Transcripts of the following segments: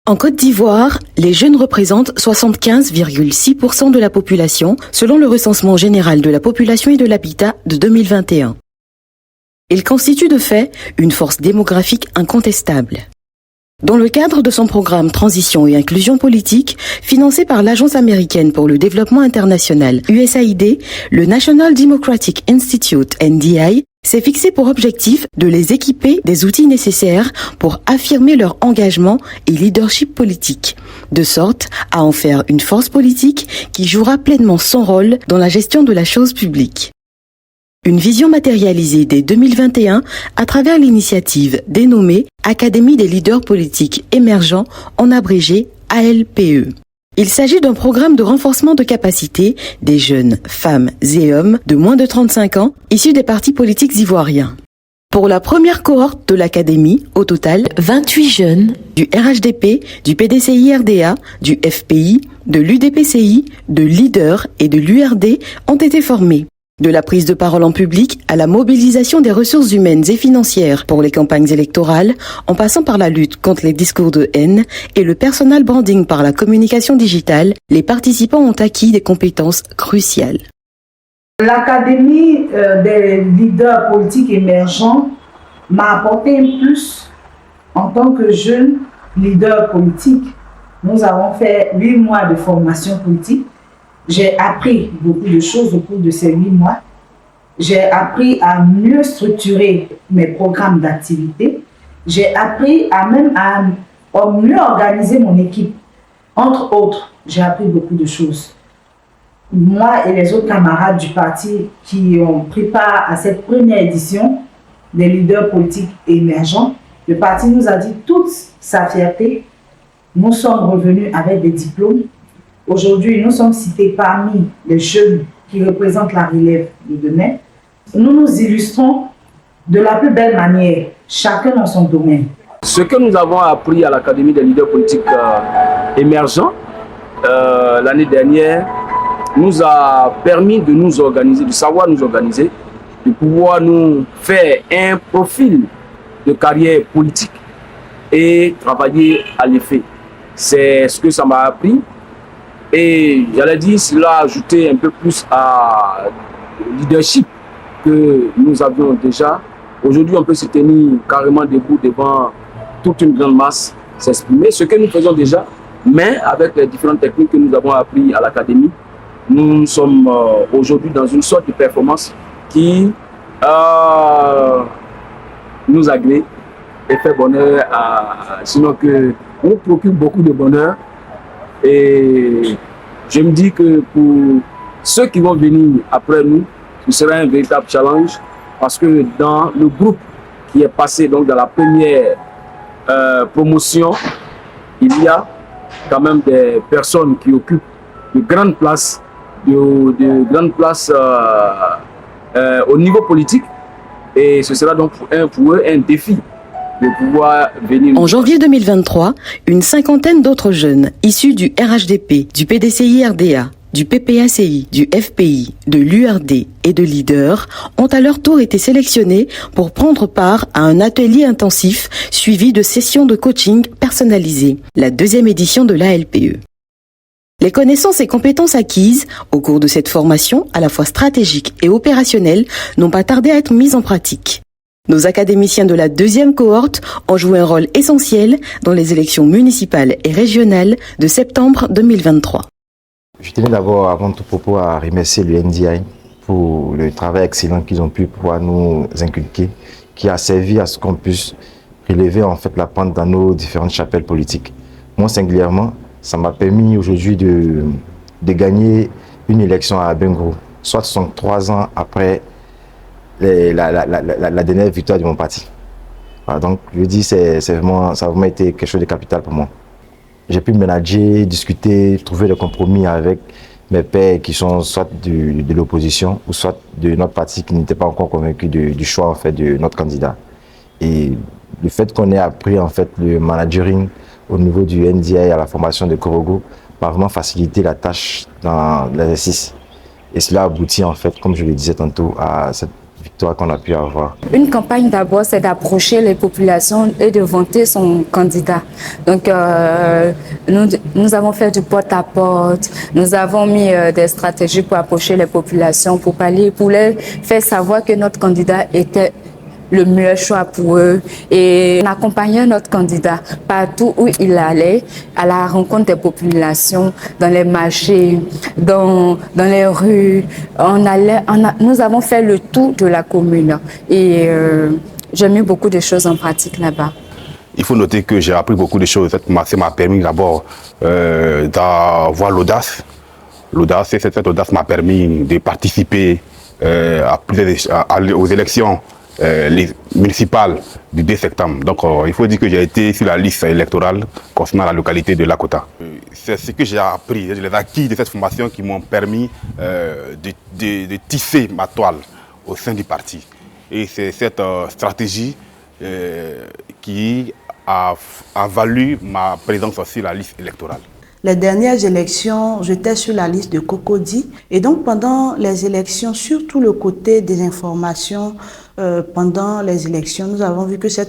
En Côte d'Ivoire, les jeunes représentent 75,6% de la population, selon le recensement général de la population et de l'habitat de 2021. Ils constituent de fait une force démographique incontestable. Dans le cadre de son programme Transition et Inclusion politique, financé par l'Agence américaine pour le développement international USAID, le National Democratic Institute NDI s'est fixé pour objectif de les équiper des outils nécessaires pour affirmer leur engagement et leadership politique, de sorte à en faire une force politique qui jouera pleinement son rôle dans la gestion de la chose publique. Une vision matérialisée dès 2021 à travers l'initiative dénommée Académie des leaders politiques émergents, en abrégé ALPE. Il s'agit d'un programme de renforcement de capacité des jeunes femmes et hommes de moins de 35 ans issus des partis politiques ivoiriens. Pour la première cohorte de l'Académie, au total, 28 jeunes du RHDP, du PDCI-RDA, du FPI, de l'UDPCI, de LEADER et de l'URD ont été formés. De la prise de parole en public à la mobilisation des ressources humaines et financières pour les campagnes électorales, en passant par la lutte contre les discours de haine et le personal branding par la communication digitale, les participants ont acquis des compétences cruciales. L'Académie des leaders politiques émergents m'a apporté un plus en tant que jeune leader politique. Nous avons fait 8 mois de formation politique. J'ai appris beaucoup de choses au cours de ces 8 mois. J'ai appris à mieux structurer mes programmes d'activité. J'ai appris à mieux organiser mon équipe. Entre autres, j'ai appris beaucoup de choses. Moi et les autres camarades du parti qui ont pris part à cette première édition des leaders politiques émergents, le parti nous a dit toute sa fierté. Nous sommes revenus avec des diplômes. Aujourd'hui, nous sommes cités parmi les jeunes qui représentent la relève de demain. Nous nous illustrons de la plus belle manière, chacun dans son domaine. Ce que nous avons appris à l'Académie des leaders politiques émergents l'année dernière nous a permis de nous organiser, de savoir nous organiser, de pouvoir nous faire un profil de carrière politique et travailler à l'effet. C'est ce que ça m'a appris. Et j'allais dire, cela a ajouté un peu plus à leadership que nous avions déjà. Aujourd'hui, on peut se tenir carrément debout devant toute une grande masse, s'exprimer, ce que nous faisons déjà, mais avec les différentes techniques que nous avons apprises à l'Académie, nous sommes aujourd'hui dans une sorte de performance qui nous agrée et fait bonheur, sinon que nous procure beaucoup de bonheur. Et je me dis que pour ceux qui vont venir après nous, ce sera un véritable challenge parce que dans le groupe qui est passé donc dans la première promotion, il y a quand même des personnes qui occupent de grandes places, au niveau politique, et ce sera donc pour eux un défi de pouvoir venir. En janvier 2023, une cinquantaine d'autres jeunes issus du RHDP, du PDCI-RDA, du PPACI, du FPI, de l'URD et de LEADER ont à leur tour été sélectionnés pour prendre part à un atelier intensif suivi de sessions de coaching personnalisées, la 2e édition de l'ALPE. Les connaissances et compétences acquises au cours de cette formation, à la fois stratégique et opérationnelle, n'ont pas tardé à être mises en pratique. Nos académiciens de la 2e cohorte ont joué un rôle essentiel dans les élections municipales et régionales de septembre 2023. Je tenais d'abord, avant tout propos, à remercier le NDI pour le travail excellent qu'ils ont pu pouvoir nous inculquer, qui a servi à ce qu'on puisse relever en fait la pente dans nos différentes chapelles politiques. Moi, singulièrement, ça m'a permis aujourd'hui de gagner une élection à Bengo, soit 63 ans après la dernière victoire de mon parti. Voilà, donc, je dis, ça a vraiment été quelque chose de capital pour moi. J'ai pu manager, discuter, trouver le compromis avec mes pairs qui sont soit de l'opposition ou soit de notre parti qui n'était pas encore convaincu du choix en fait, de notre candidat. Et le fait qu'on ait appris en fait, le managering au niveau du NDI à la formation de Korogo m'a vraiment facilité la tâche dans l'exercice. Et cela aboutit en fait, comme je le disais tantôt, à cette victoire qu'on a pu avoir. Une campagne d'abord, c'est d'approcher les populations et de vanter son candidat. Donc, nous avons fait du porte-à-porte, nous avons mis des stratégies pour approcher les populations, pour les faire savoir que notre candidat était le meilleur choix pour eux, et on accompagnait notre candidat partout où il allait, à la rencontre des populations, dans les marchés, dans les rues. Nous avons fait le tour de la commune et j'ai mis beaucoup de choses en pratique là-bas. Il faut noter que j'ai appris beaucoup de choses. Cette formation m'a permis d'abord d'avoir l'audace. Cette audace m'a permis de participer aux élections les municipales du 2 septembre. Donc il faut dire que j'ai été sur la liste électorale concernant la localité de Lakota. C'est ce que j'ai appris, les acquis de cette formation qui m'ont permis de tisser ma toile au sein du parti. Et c'est cette stratégie qui a valu ma présence sur la liste électorale. Les dernières élections, j'étais sur la liste de Cocody. Et donc, pendant les élections, surtout le côté des informations, pendant les élections, nous avons vu que ces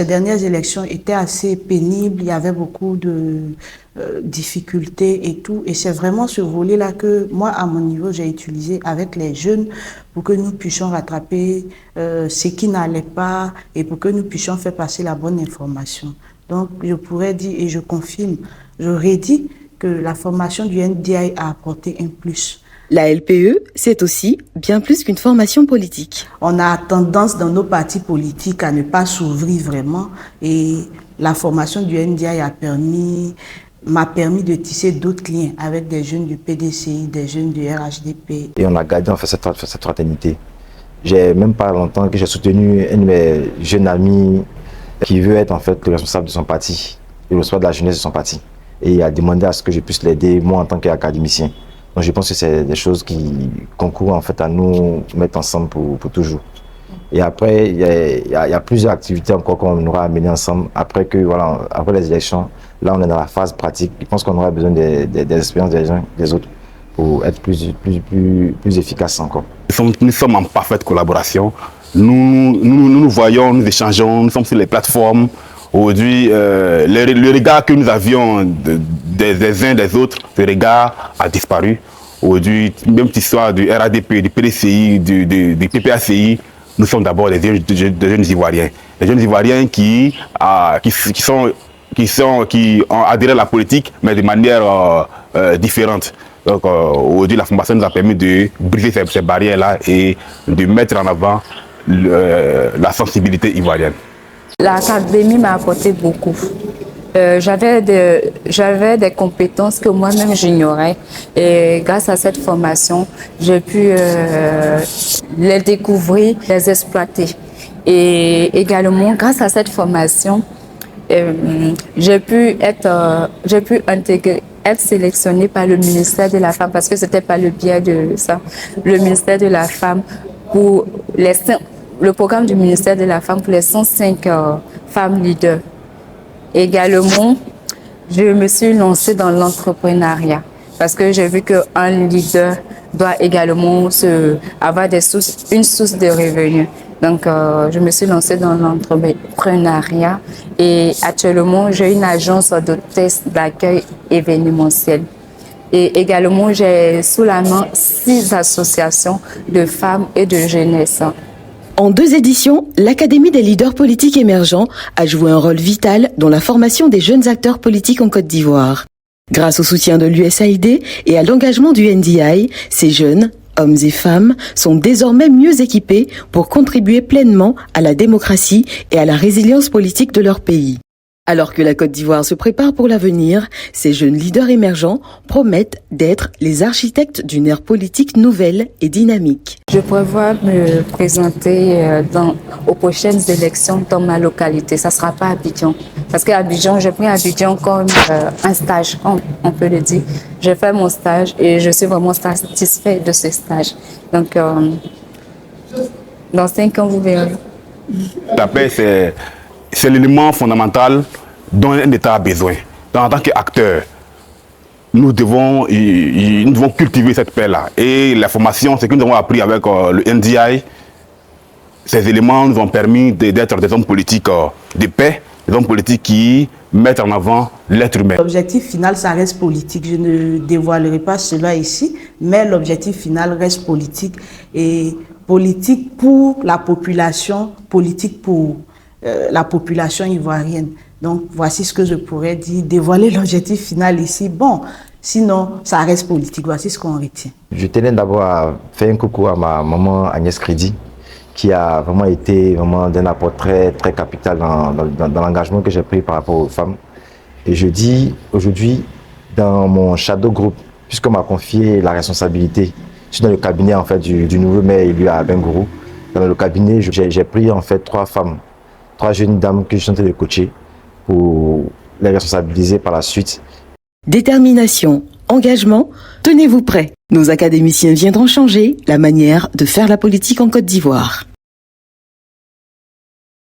dernières élections étaient assez pénibles. Il y avait beaucoup de difficultés et tout. Et c'est vraiment ce volet-là que moi, à mon niveau, j'ai utilisé avec les jeunes pour que nous puissions rattraper ce qui n'allait pas et pour que nous puissions faire passer la bonne information. Donc, je pourrais dire et je confirme, je redis que la formation du NDI a apporté un plus. La LPE, c'est aussi bien plus qu'une formation politique. On a tendance dans nos partis politiques à ne pas s'ouvrir vraiment et la formation du NDI m'a permis de tisser d'autres liens avec des jeunes du PDCI, des jeunes du RHDP. Et on a gardé en fait cette fraternité. J'ai même pas longtemps que j'ai soutenu un de mes jeunes amis qui veut être en fait le responsable de son parti, le responsable de la jeunesse de son parti. Et il a demandé à ce que je puisse l'aider, moi en tant qu'académicien. Donc je pense que c'est des choses qui concourent en fait à nous mettre ensemble pour toujours. Et après, il y a plusieurs activités encore qu'on aura à mener ensemble après les élections. Là, on est dans la phase pratique. Je pense qu'on aura besoin des expériences des uns des autres pour être plus efficace encore. Nous sommes en parfaite collaboration. Nous voyons, nous échangeons, nous sommes sur les plateformes. Aujourd'hui, le regard que nous avions des uns des autres, ce regard a disparu. Aujourd'hui, même cette histoire du RADP, du PDCI, du PPACI, nous sommes d'abord des jeunes Ivoiriens. Des jeunes Ivoiriens qui ont adhéré à la politique, mais de manière différente. Donc aujourd'hui, la formation nous a permis de briser ces barrières-là et de mettre en avant la sensibilité ivoirienne. L'académie m'a apporté beaucoup. J'avais des compétences que moi-même j'ignorais et grâce à cette formation, j'ai pu les découvrir, les exploiter. Et également, grâce à cette formation, j'ai pu être sélectionnée par le ministère de la Femme, parce que c'était par le biais de ça, le ministère de la Femme, pour le programme du ministère de la Femme pour les 105 femmes leaders. Également, je me suis lancée dans l'entrepreneuriat parce que j'ai vu qu'un leader doit également avoir une source de revenus. Donc, je me suis lancée dans l'entrepreneuriat et actuellement, j'ai une agence d'hôtesse d'accueil événementiel. Et également, j'ai sous la main 6 associations de femmes et de jeunesse. En 2 éditions, l'Académie des leaders politiques émergents a joué un rôle vital dans la formation des jeunes acteurs politiques en Côte d'Ivoire. Grâce au soutien de l'USAID et à l'engagement du NDI, ces jeunes, hommes et femmes, sont désormais mieux équipés pour contribuer pleinement à la démocratie et à la résilience politique de leur pays. Alors que la Côte d'Ivoire se prépare pour l'avenir, ces jeunes leaders émergents promettent d'être les architectes d'une ère politique nouvelle et dynamique. Je prévois me présenter aux prochaines élections dans ma localité. Ça ne sera pas Abidjan. Parce qu'à Abidjan, j'ai pris Abidjan comme un stage, on peut le dire. J'ai fait mon stage et je suis vraiment satisfaite de ce stage. Donc, dans 5 ans, vous verrez. La paix, c'est l'élément fondamental dont un État a besoin. Donc, en tant qu'acteur, nous devons cultiver cette paix-là. Et la formation, ce que nous avons appris avec le NDI, ces éléments nous ont permis d'être des hommes politiques de paix, des hommes politiques qui mettent en avant l'être humain. L'objectif final, ça reste politique. Je ne dévoilerai pas cela ici, mais l'objectif final reste politique. Et politique pour la population, politique pour la population ivoirienne. Donc, voici ce que je pourrais dire. Dévoiler l'objectif final ici, bon, sinon, ça reste politique. Voici ce qu'on retient. Je tenais d'abord à faire un coucou à ma maman Agnès Crédit, qui a vraiment été d'un apport très, très capital dans l'engagement que j'ai pris par rapport aux femmes. Et je dis aujourd'hui, dans mon shadow group, puisqu'on m'a confié la responsabilité, je suis dans le cabinet en fait, du nouveau maire élu à Bengourou. Dans le cabinet, j'ai pris en fait 3 femmes, 3 jeunes dames que je suis en train de coacher pour les responsabiliser par la suite. Détermination, engagement, tenez-vous prêts. Nos académiciens viendront changer la manière de faire la politique en Côte d'Ivoire.